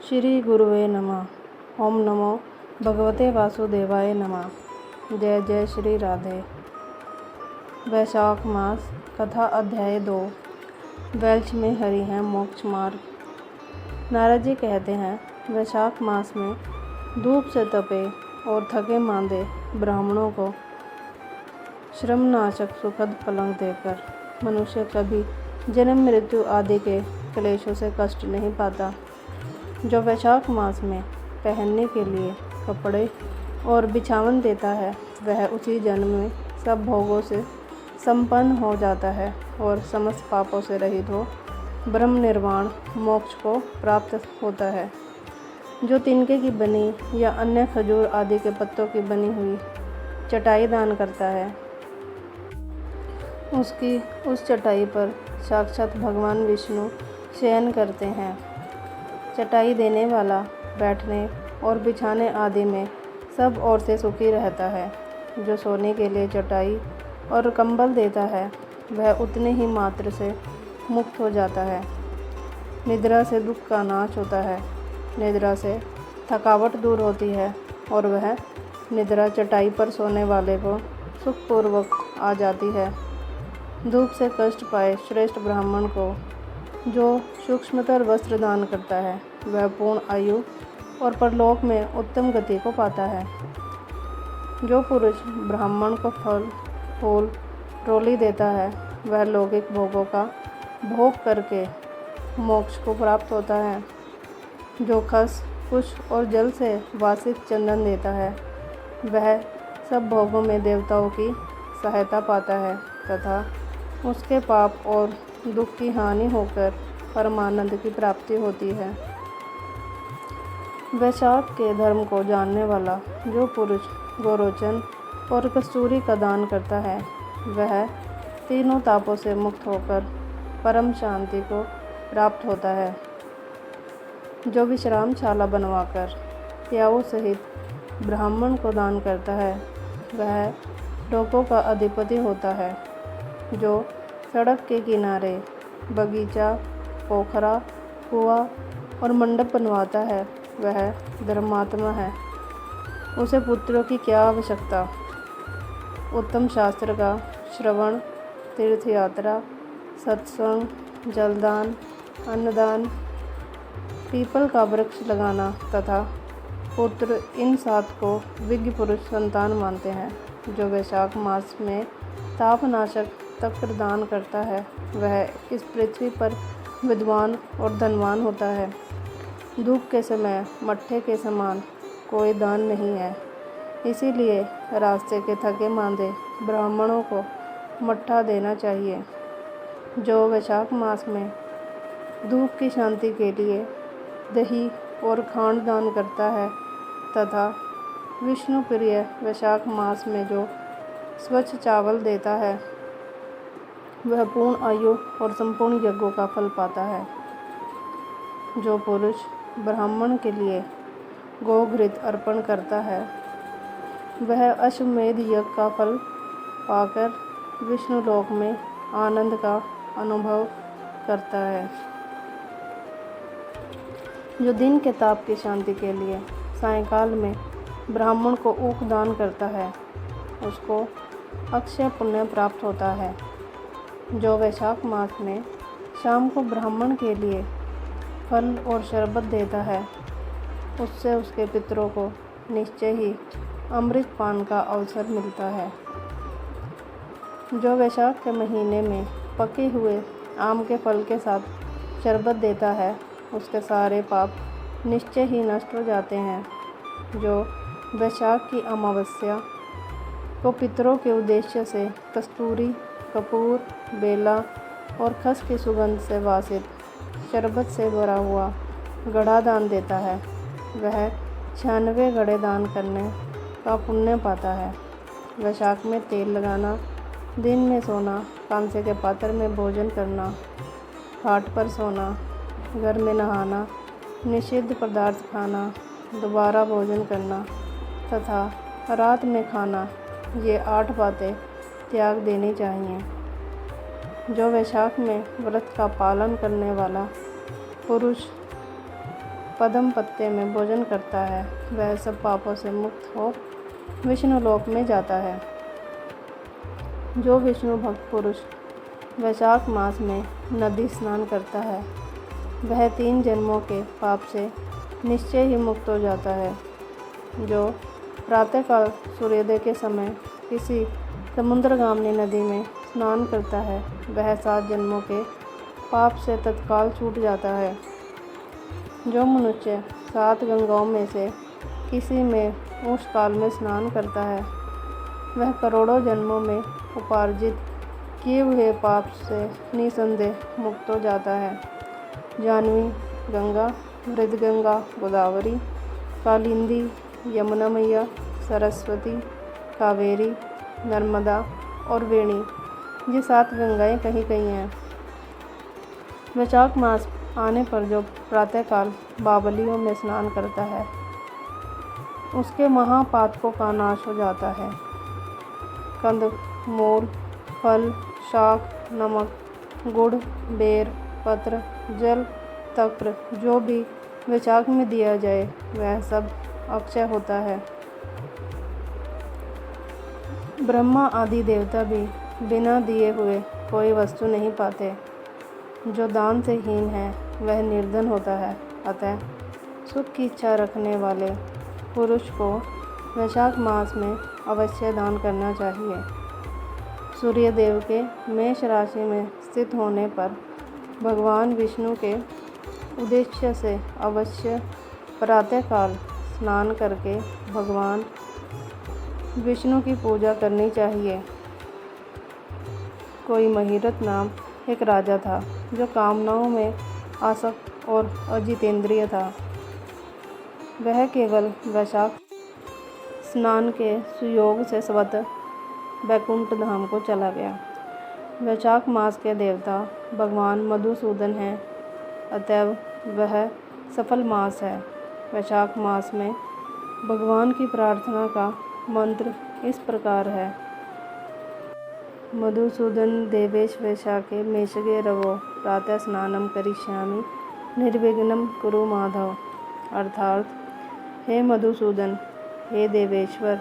श्री गुरुवे नमः। ओम नमो भगवते वासुदेवाय नमः। जय जय श्री राधे। वैशाख मास कथा अध्याय 2। वेल्च में हरि है मोक्ष मार्ग। नारद जी कहते हैं, वैशाख मास में धूप से तपे और थके मांदे ब्राह्मणों को श्रमनाशक सुखद पलंग देकर मनुष्य कभी जन्म मृत्यु आदि के क्लेशों से कष्ट नहीं पाता। जो वैशाख मास में पहनने के लिए कपड़े और बिछावन देता है, वह उसी जन्म में सब भोगों से संपन्न हो जाता है और समस्त पापों से रहित हो ब्रह्म निर्वाण मोक्ष को प्राप्त होता है। जो तिनके की बनी या अन्य खजूर आदि के पत्तों की बनी हुई चटाई दान करता है, उसकी उस चटाई पर साक्षात भगवान विष्णु शयन करते हैं। चटाई देने वाला बैठने और बिछाने आदि में सब ओर से सुखी रहता है। जो सोने के लिए चटाई और कंबल देता है, वह उतने ही मात्र से मुक्त हो जाता है। निद्रा से दुख का नाश होता है, निद्रा से थकावट दूर होती है और वह निद्रा चटाई पर सोने वाले को सुखपूर्वक आ जाती है। धूप से कष्ट पाए श्रेष्ठ ब्राह्मण को जो सूक्ष्मतर वस्त्र दान करता है, वह पूर्ण आयु और परलोक में उत्तम गति को पाता है। जो पुरुष ब्राह्मण को फल फूल रोली देता है, वह लौकिक भोगों का भोग करके मोक्ष को प्राप्त होता है। जो खस पुष्प और जल से वासित चंदन देता है, वह सब भोगों में देवताओं की सहायता पाता है तथा उसके पाप और दुख की हानि होकर परमानंद की प्राप्ति होती है। वैशाख के धर्म को जानने वाला जो पुरुष गोरोचन और कस्तूरी का दान करता है, वह तीनों तापों से मुक्त होकर परम शांति को प्राप्त होता है। जो विश्रामशाला बनवाकर प्याऊ सहित ब्राह्मण को दान करता है, वह लोगों का अधिपति होता है। जो सड़क के किनारे बगीचा, पोखरा, कुआं और मंडप बनवाता है, वह धर्मात्मा है। उसे पुत्रों की क्या आवश्यकता। उत्तम शास्त्र का श्रवण, तीर्थ यात्रा, सत्संग, जलदान, अन्नदान, पीपल का वृक्ष लगाना तथा पुत्र, इन 7 को विज्ञ पुरुष संतान मानते हैं। जो वैशाख मास में तापनाशक तक्र दान करता है, वह इस पृथ्वी पर विद्वान और धनवान होता है। धूप के समय मट्ठे के समान कोई दान नहीं है, इसीलिए रास्ते के थके मांदे ब्राह्मणों को मट्ठा देना चाहिए। जो वैशाख मास में धूप की शांति के लिए दही और खांड दान करता है तथा विष्णु प्रिय वैशाख मास में जो स्वच्छ चावल देता है, वह पूर्ण आयु और संपूर्ण यज्ञों का फल पाता है। जो पुरुष ब्राह्मण के लिए गोघृत अर्पण करता है, वह अश्वमेध यज्ञ का फल पाकर विष्णु लोक में आनंद का अनुभव करता है। जो दिन के ताप की शांति के लिए सायंकाल में ब्राह्मण को ऊख दान करता है, उसको अक्षय पुण्य प्राप्त होता है। जो वैशाख मास में शाम को ब्राह्मण के लिए फल और शरबत देता है, उससे उसके पितरों को निश्चय ही अमृत पान का अवसर मिलता है। जो वैशाख के महीने में पके हुए आम के फल के साथ शरबत देता है, उसके सारे पाप निश्चय ही नष्ट हो जाते हैं। जो वैशाख की अमावस्या को पितरों के उद्देश्य से कस्तूरी, कपूर, बेला और खस की सुगंध से वासित शरबत से भरा हुआ घड़ा दान देता है, वह 96 घड़े दान करने का पुण्य पाता है। वैशाख में तेल लगाना, दिन में सोना, कांसे के पात्र में भोजन करना, खाट पर सोना, घर में नहाना, निषिद्ध पदार्थ खाना, दोबारा भोजन करना तथा रात में खाना, ये 8 बातें त्याग देनी चाहिए। जो वैशाख में व्रत का पालन करने वाला पुरुष पद्म पत्ते में भोजन करता है वह सब पापों से मुक्त हो विष्णु लोक में जाता है। जो विष्णु भक्त पुरुष वैशाख मास में नदी स्नान करता है वह 3 जन्मों के पाप से निश्चय ही मुक्त हो जाता है। जो प्रातःकाल सूर्योदय के समय किसी समुद्रगामिनी नदी में स्नान करता है वह 7 जन्मों के पाप से तत्काल छूट जाता है। जो मनुष्य 7 गंगाओं में से किसी में उस काल में स्नान करता है वह करोड़ों जन्मों में उपार्जित किए हुए पाप से निसंदेह मुक्त हो जाता है। जाह्नवी, गंगा, मृदगंगा, गोदावरी, कालिंदी, यमुना मैया, सरस्वती, कावेरी, नर्मदा और वेणी ये 7 गंगाएं कहीं कहीं हैं। वैशाख मास आने पर जो प्रातःकाल बावलियों में स्नान करता है उसके महापातकों का नाश हो जाता है। कंद, मूल, फल, शाक, नमक, गुड़, बेर, पत्र, जल, तक्र जो भी वैशाख में दिया जाए वह सब अक्षय होता है। ब्रह्मा आदि देवता भी बिना दिए हुए कोई वस्तु नहीं पाते। जो दान से हीन है वह निर्धन होता है। अतः सुख की इच्छा रखने वाले पुरुष को वैशाख मास में अवश्य दान करना चाहिए। सूर्यदेव के मेष राशि में स्थित होने पर भगवान विष्णु के उद्देश्य से अवश्य प्रातःकाल स्नान करके भगवान विष्णु की पूजा करनी चाहिए। कोई महिरथ नाम एक राजा था जो कामनाओं में आसक्त और अजितेंद्रिय था। वह केवल वैशाख स्नान के सुयोग से स्वतः वैकुंठ धाम को चला गया। वैशाख मास के देवता भगवान मधुसूदन हैं, अतएव वह सफल मास है। वैशाख मास में भगवान की प्रार्थना का मंत्र इस प्रकार है। मधुसूदन देवेश वैशाखे मेषगे रवो प्रातः स्नानम करिष्यामि निर्विघ्नं कुरु माधव। अर्थात हे मधुसूदन, हे देवेश्वर,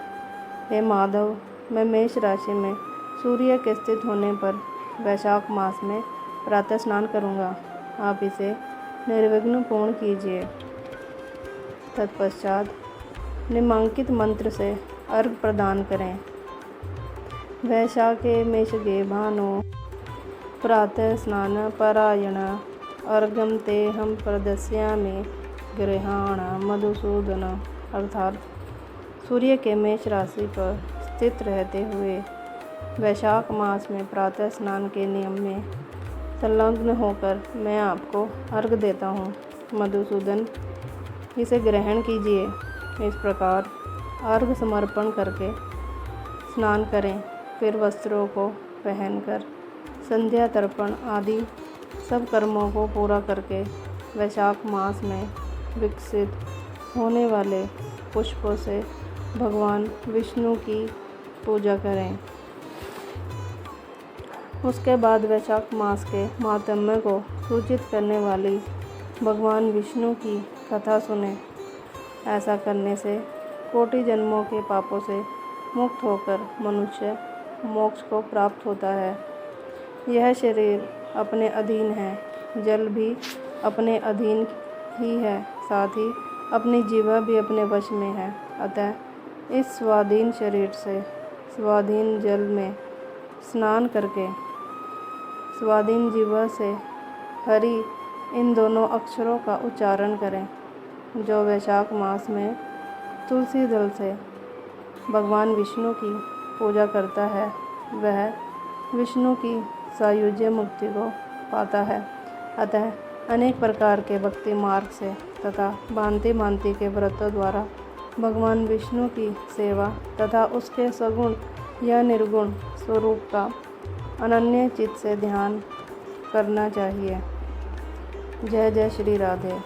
हे माधव, मैं मेष राशि में सूर्य के स्थित होने पर वैशाख मास में प्रातः स्नान करूँगा। आप इसे निर्विघ्न पूर्ण कीजिए। तत्पश्चात निम्नांकित मंत्र से अर्घ प्रदान करें। वैशाखे मेषगे भानो प्रातः स्नान परायण अर्घ्यं तेहं प्रदस्यामि गृहाण मधुसूदन। अर्थात सूर्य के मेष राशि पर स्थित रहते हुए वैशाख मास में प्रातः स्नान के नियम में संलग्न होकर मैं आपको अर्घ देता हूँ। मधुसूदन, इसे ग्रहण कीजिए। इस प्रकार अर्घ समर्पण करके स्नान करें। फिर वस्त्रों को पहनकर संध्या तर्पण आदि सब कर्मों को पूरा करके वैशाख मास में विकसित होने वाले पुष्पों से भगवान विष्णु की पूजा करें। उसके बाद वैशाख मास के माहात्म्य को सूचित करने वाली भगवान विष्णु की कथा सुने। ऐसा करने से कोटि जन्मों के पापों से मुक्त होकर मनुष्य मोक्ष को प्राप्त होता है। यह शरीर अपने अधीन है, जल भी अपने अधीन ही है, साथ ही अपनी जीवा भी अपने वश में है। अतः इस स्वाधीन शरीर से स्वाधीन जल में स्नान करके स्वाधीन जीवा से हरि इन दोनों अक्षरों का उच्चारण करें। जो वैशाख मास में तुलसी दल से भगवान विष्णु की पूजा करता है वह विष्णु की सायुज्य मुक्ति को पाता है। अतः अनेक प्रकार के भक्ति मार्ग से तथा भांति भांति के व्रतों द्वारा भगवान विष्णु की सेवा तथा उसके सगुण या निर्गुण स्वरूप का अनन्य चित्त से ध्यान करना चाहिए। जय जय श्री राधे।